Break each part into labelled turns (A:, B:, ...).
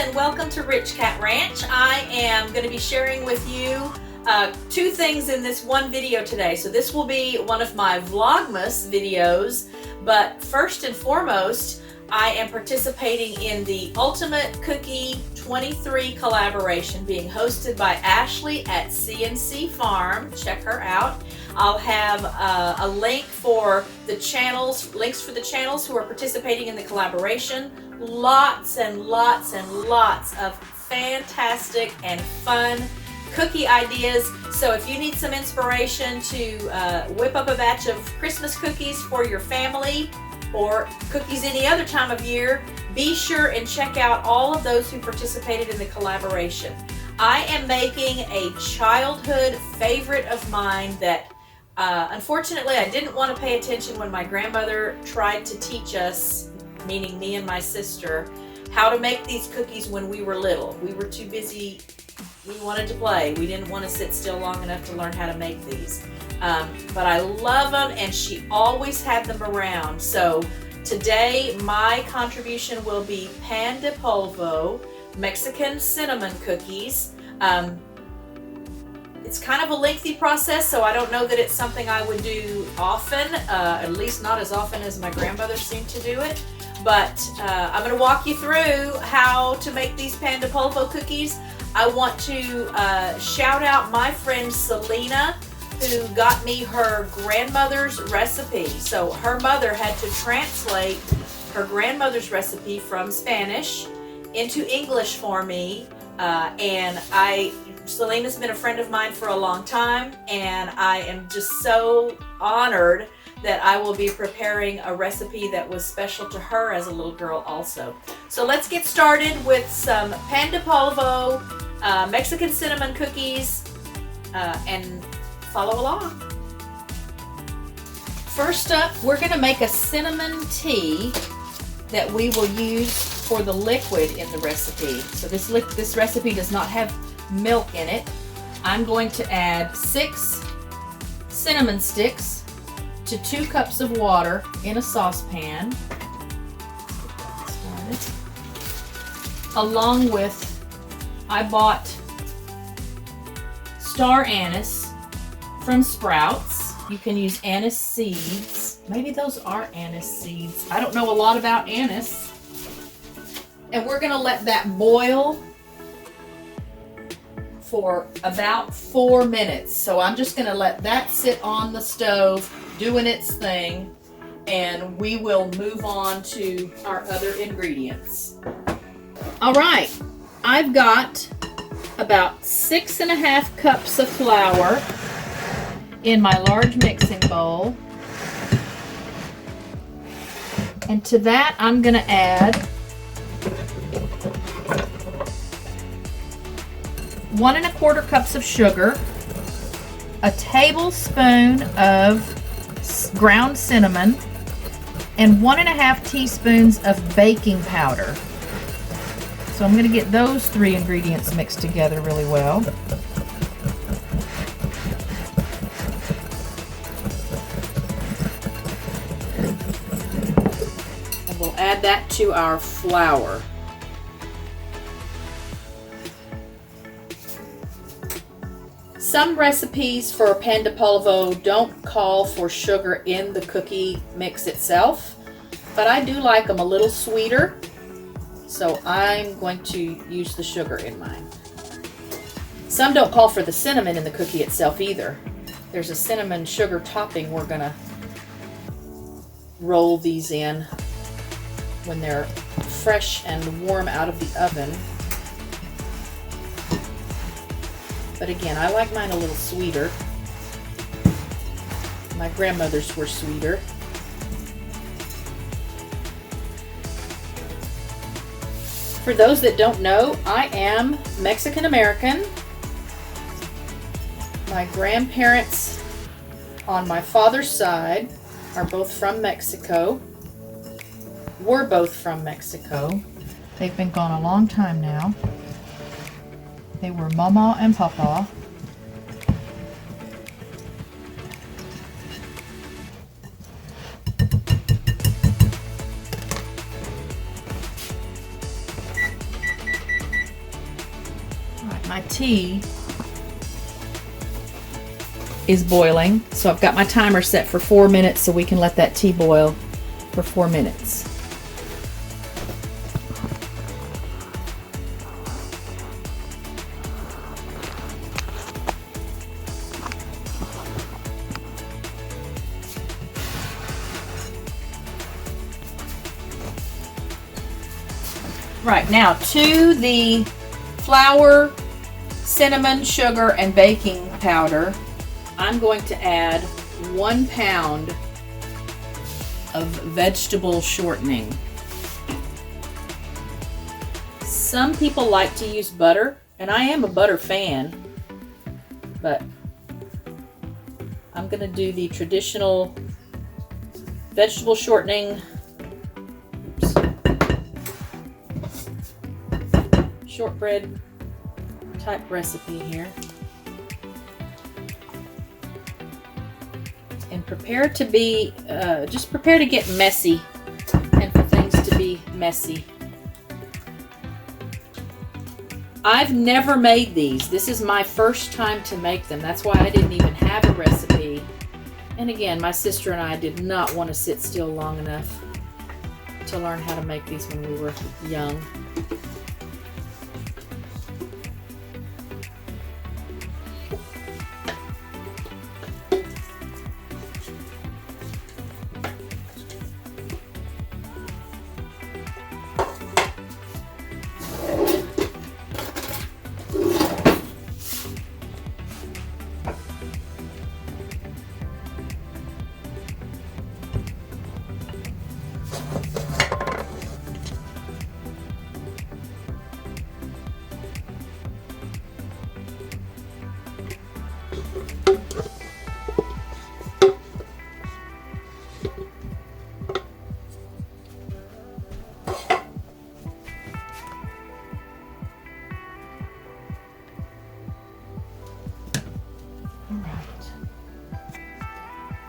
A: and welcome to RichKat Ranch. I am going to be sharing with you two things in this one video today. So this will be one of my VLOGMAS videos, but first and foremost, I am participating in the Ultimate Cookie 23 collaboration being hosted by Ashley at ccfarm. Check her out. I'll have a link for the channels, links for the channels who are participating in the collaboration. Lots and lots and lots of fantastic and fun cookie ideas. So if you need some inspiration to whip up a batch of Christmas cookies for your family or cookies any other time of year, be sure and check out all of those who participated in the collaboration. I am making a childhood favorite of mine that unfortunately I didn't want to pay attention when my grandmother tried to teach us, meaning me and my sister, how to make these cookies when we were little. We were too busy. We wanted to play. We didn't want to sit still long enough to learn how to make these. But I love them, and she always had them around. So today my contribution will be pan de polvo Mexican cinnamon cookies. It's kind of a lengthy process, so I don't know that it's something I would do often, at least not as often as my grandmother seemed to do it. But I'm going to walk you through how to make these pan de polvo cookies. I want to shout out my friend Selena, who got me her grandmother's recipe. So her mother had to translate her grandmother's recipe from Spanish into English for me. Selena's been a friend of mine for a long time, and I am just so honored that I will be preparing a recipe that was special to her as a little girl also. So let's get started with some pan de polvo Mexican cinnamon cookies and follow along. First up, we're going to make a cinnamon tea that we will use for the liquid in the recipe. So this recipe does not have milk in it. I'm going to add 6 cinnamon sticks to 2 cups of water in a saucepan. Along with, I bought star anise from Sprouts. You can use anise seeds. Maybe those are anise seeds. I don't know a lot about anise. And we're going to let that boil for about 4 minutes. So I'm just going to let that sit on the stove doing its thing, and we will move on to our other ingredients. All right, I've got about 6½ cups of flour in my large mixing bowl. And to that, I'm going to add 1 1/4 cups of sugar, a tablespoon of ground cinnamon, and 1 1/2 teaspoons of baking powder. So I'm going to get those 3 ingredients mixed together really well. And we'll add that to our flour. Some recipes for pan de polvo don't call for sugar in the cookie mix itself, but I do like them a little sweeter, so I'm going to use the sugar in mine. Some don't call for the cinnamon in the cookie itself either. There's a cinnamon sugar topping we're going to roll these in when they're fresh and warm out of the oven. But again, I like mine a little sweeter. My grandmother's were sweeter. For those that don't know, I am Mexican American. My grandparents on my father's side are both from Mexico. Were both from Mexico. They've been gone a long time now. They were Mama and Papa. my tea is boiling. So I've got my timer set for 4 minutes so we can let that tea boil for 4 minutes. Right, now to the flour, cinnamon, sugar, and baking powder, I'm going to add 1 pound of vegetable shortening. Some people like to use butter, and I am a butter fan, but I'm going to do the traditional vegetable shortening. Shortbread type recipe here, and prepare to be just prepare to get messy and for things to be messy. I've never made these. This is my first time to make them. That's why I didn't even have a recipe. And again, my sister and I did not want to sit still long enough to learn how to make these when we were young.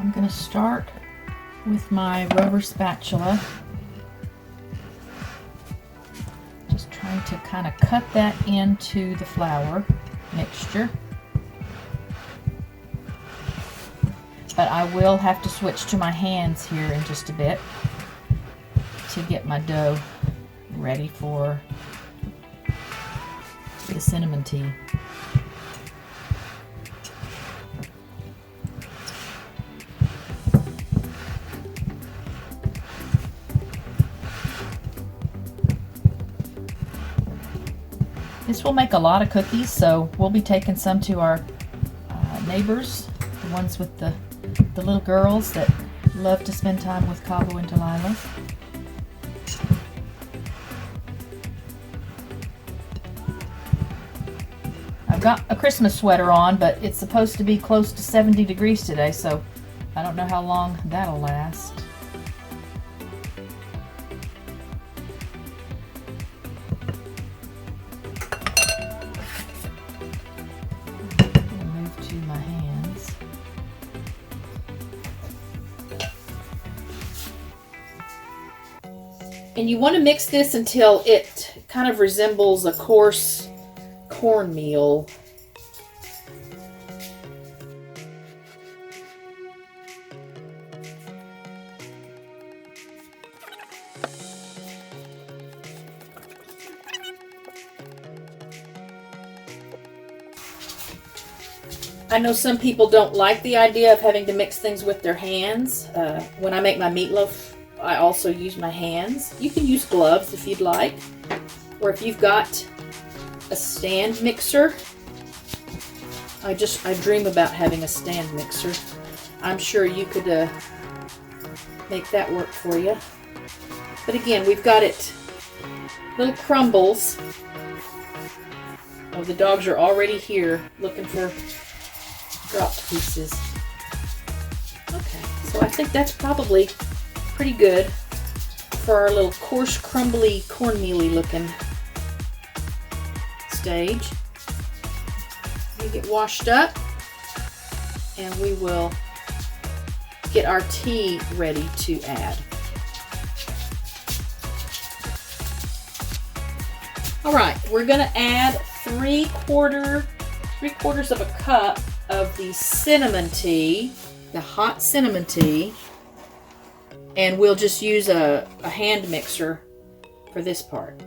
A: I'm going to start with my rubber spatula, just trying to kind of cut that into the flour mixture. But I will have to switch to my hands here in just a bit to get my dough ready for the cinnamon tea. This will make a lot of cookies, so we'll be taking some to our neighbors, the ones with the little girls that love to spend time with 𝐭𝐨𝐻𝐽𝐻𝐿𝐴 and Delilah. I've got a Christmas sweater on, but it's supposed to be close to 70 degrees today, so I don't know how long that'll last. And you want to mix this until it kind of resembles a coarse cornmeal. I know some people don't like the idea of having to mix things with their hands. When I make my meatloaf, I also use my hands. You can use gloves if you'd like, or if you've got a stand mixer. I dream about having a stand mixer. I'm sure you could make that work for you. But again, we've got it little crumbles. Oh, the dogs are already here looking for dropped pieces. Okay, so I think that's probably pretty good for our little coarse, crumbly, cornmealy looking stage. We get washed up and we will get our tea ready to add. All right, we're going to add three-quarters of a cup of the cinnamon tea, the hot cinnamon tea, and we'll just use a hand mixer for this part.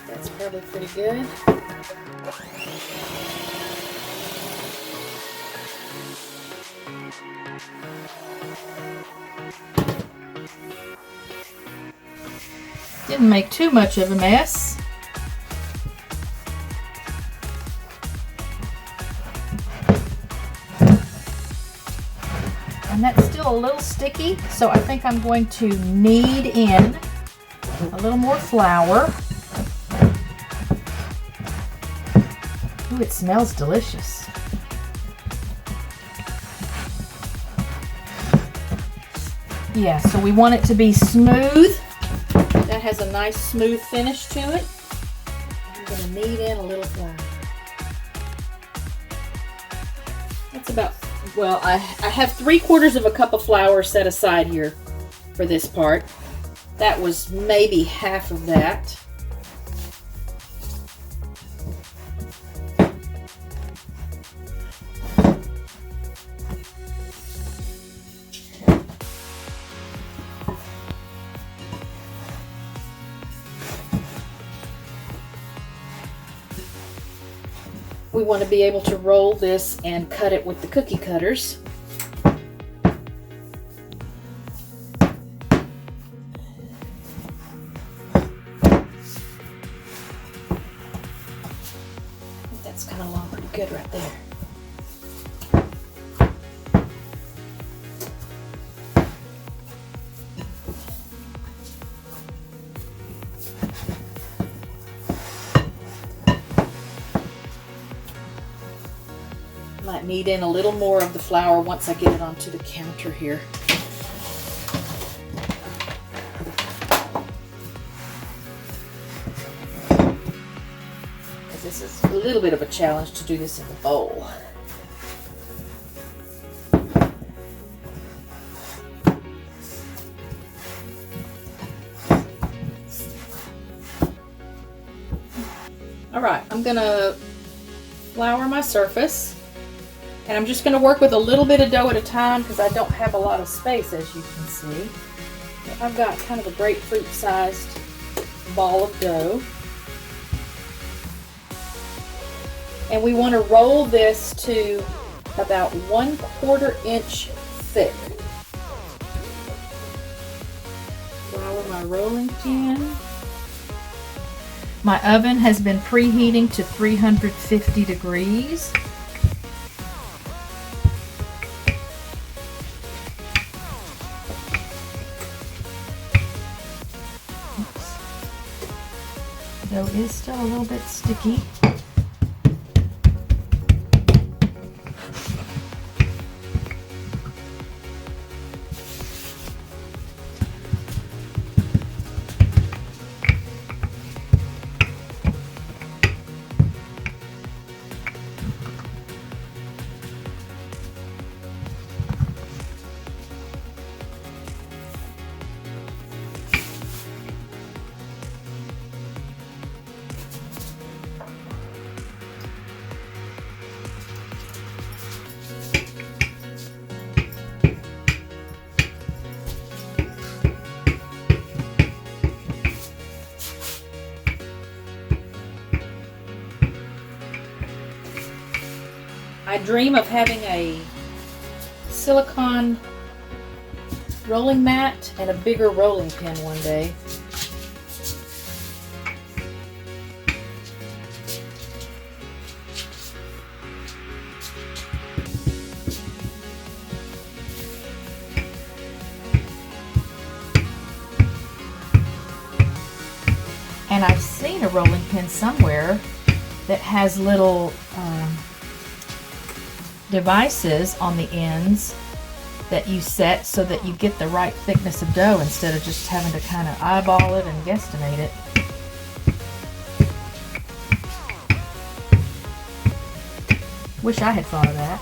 A: That's probably pretty good. Didn't make too much of a mess. And that's still a little sticky, so I think I'm going to knead in a little more flour. Ooh, it smells delicious. Yeah, so we want it to be smooth. That has a nice smooth finish to it. I'm going to knead in a little flour. That's about, well, I have 3/4 of a cup of flour set aside here for this part. That was maybe half of that. We want to be able to roll this and cut it with the cookie cutters. That's coming along pretty good right there. Might knead in a little more of the flour once I get it onto the counter here. Because this is a little bit of a challenge to do this in the bowl. All right, I'm gonna flour my surface. And I'm just going to work with a little bit of dough at a time because I don't have a lot of space, as you can see. I've got kind of a grapefruit-sized ball of dough. And we want to roll this to about 1/4 inch thick. Flour my rolling pin. My oven has been preheating to 350 degrees. Dough is still a little bit sticky. I dream of having a silicone rolling mat and a bigger rolling pin one day. And I've seen a rolling pin somewhere that has little devices on the ends that you set so that you get the right thickness of dough instead of just having to kind of eyeball it and guesstimate it. Wish I had thought of that.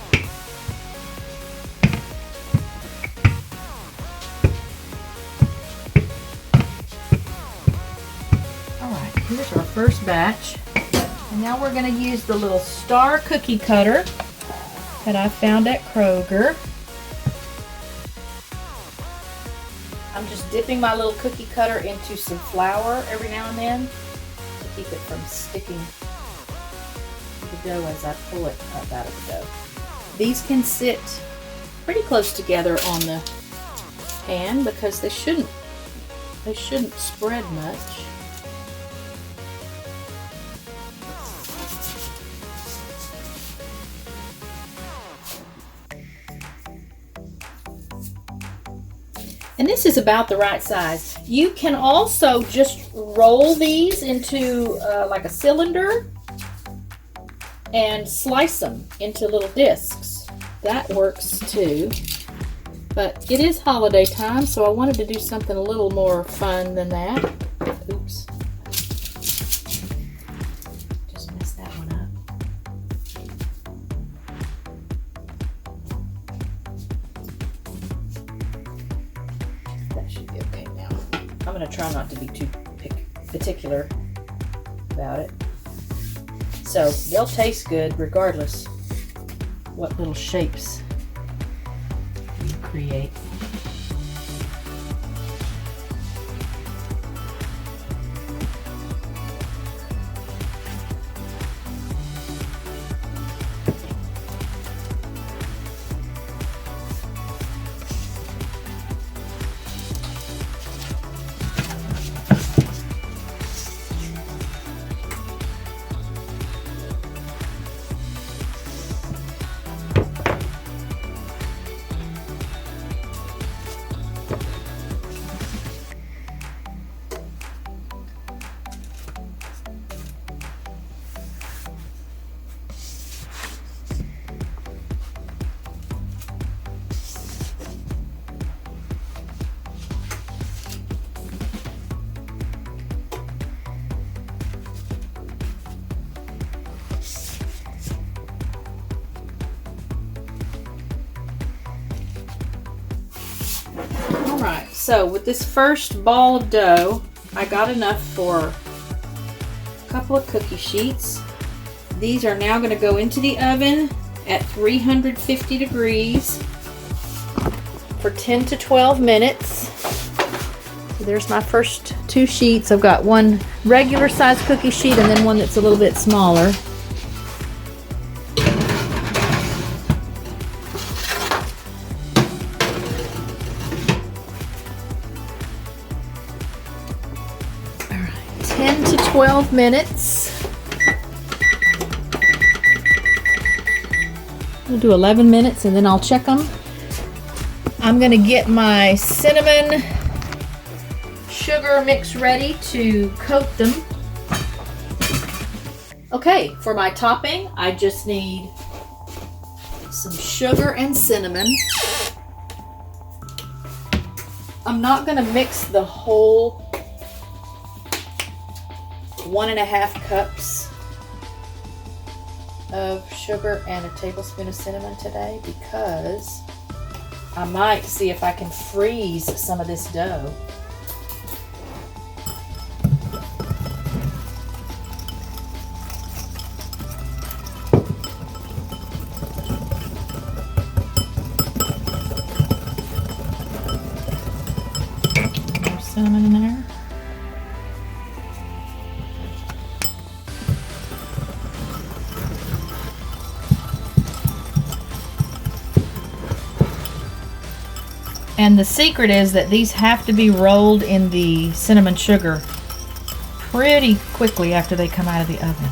A: Alright, here's our first batch. And now we're going to use the little star cookie cutter that I found at Kroger. I'm just dipping my little cookie cutter into some flour every now and then to keep it from sticking to the dough as I pull it up out of the dough. These can sit pretty close together on the pan because they shouldn't spread much. And this is about the right size. You can also just roll these into like a cylinder and slice them into little discs. That works too. But it is holiday time, so I wanted to do something a little more fun than that. Oops. Just messed that one up. That should be okay now. I'm going to try not to be too particular about it. So they'll taste good regardless what little shapes you create. Alright, so with this first ball of dough, I got enough for a couple of cookie sheets. These are now going to go into the oven at 350 degrees for 10 to 12 minutes. So there's my first two sheets. I've got one regular size cookie sheet and then one that's a little bit smaller. Alright, 10 to 12 minutes. We'll do 11 minutes and then I'll check them. I'm going to get my cinnamon sugar mix ready to coat them. Okay, for my topping, I just need some sugar and cinnamon. I'm not going to mix the whole 1.5 cups of sugar and a tablespoon of cinnamon today because I might see if I can freeze some of this dough. More cinnamon in there. And the secret is that these have to be rolled in the cinnamon sugar pretty quickly after they come out of the oven.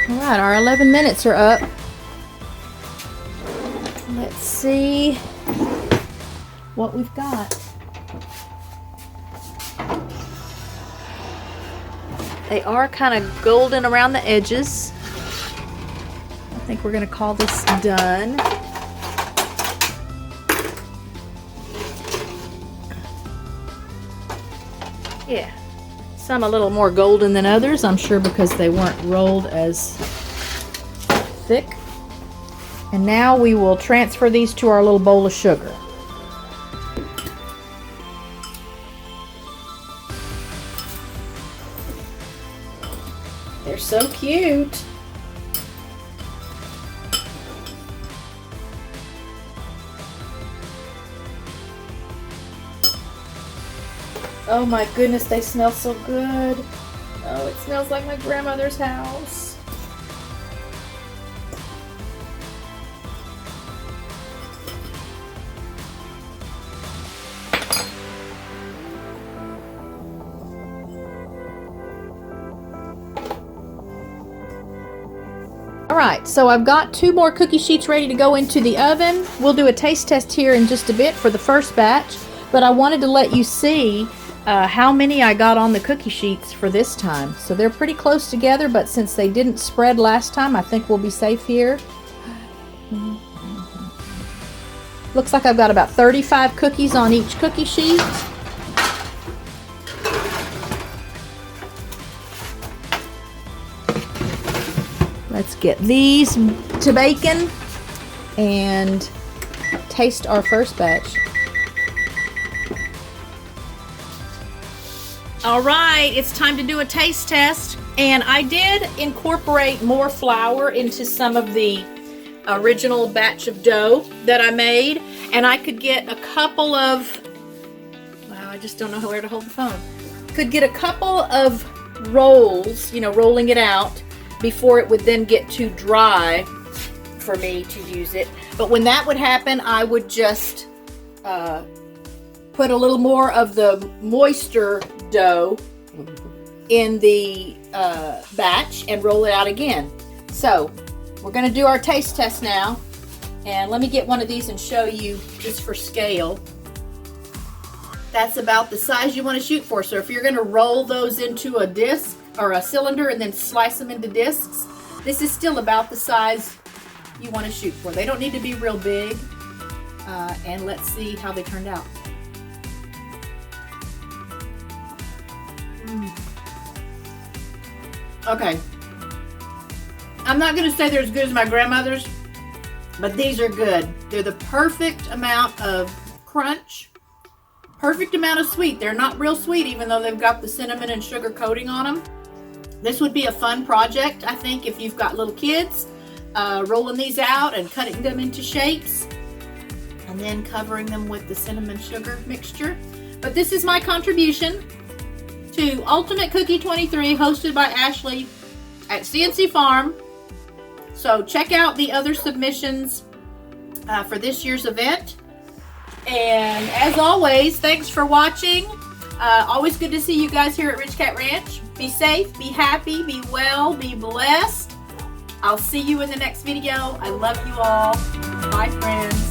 A: All right, our 11 minutes are up. Let's see what we've got. They are kind of golden around the edges. I think we're going to call this done. Yeah. Some a little more golden than others, I'm sure, because they weren't rolled as thick. And now we will transfer these to our little bowl of sugar. They're so cute. Oh my goodness, they smell so good. Oh, it smells like my grandmother's house. Alright, so I've got 2 more cookie sheets ready to go into the oven. We'll do a taste test here in just a bit for the first batch, but I wanted to let you see how many I got on the cookie sheets for this time. So they're pretty close together, but since they didn't spread last time, I think we'll be safe here. Looks like I've got about 35 cookies on each cookie sheet. Let's get these to baking and taste our first batch. All right, it's time to do a taste test. And I did incorporate more flour into some of the original batch of dough that I made. And I could get a couple of, wow, I just don't know where to hold the phone. Could get a couple of rolls, you know, rolling it out before it would then get too dry for me to use it. But when that would happen, I would just put a little more of the moister dough in the batch and roll it out again. So we're going to do our taste test now, and let me get one of these and show you just for scale. That's about the size you want to shoot for. So if you're going to roll those into a disc or a cylinder and then slice them into discs, this is still about the size you want to shoot for. They don't need to be real big. And let's see how they turned out. Okay, I'm not going to say they're as good as my grandmother's, but these are good. They're the perfect amount of crunch, perfect amount of sweet. They're not real sweet, even though they've got the cinnamon and sugar coating on them. This would be a fun project, I think, if you've got little kids, rolling these out and cutting them into shapes and then covering them with the cinnamon sugar mixture. But this is my contribution to Ultimate Cookie 23, hosted by Ashley at CNC Farm. So check out the other submissions for this year's event. And as always, thanks for watching. Always good to see you guys here at RichKat Ranch. Be safe, be happy, be well, be blessed. I'll see you in the next video. I love you all. Bye, friends.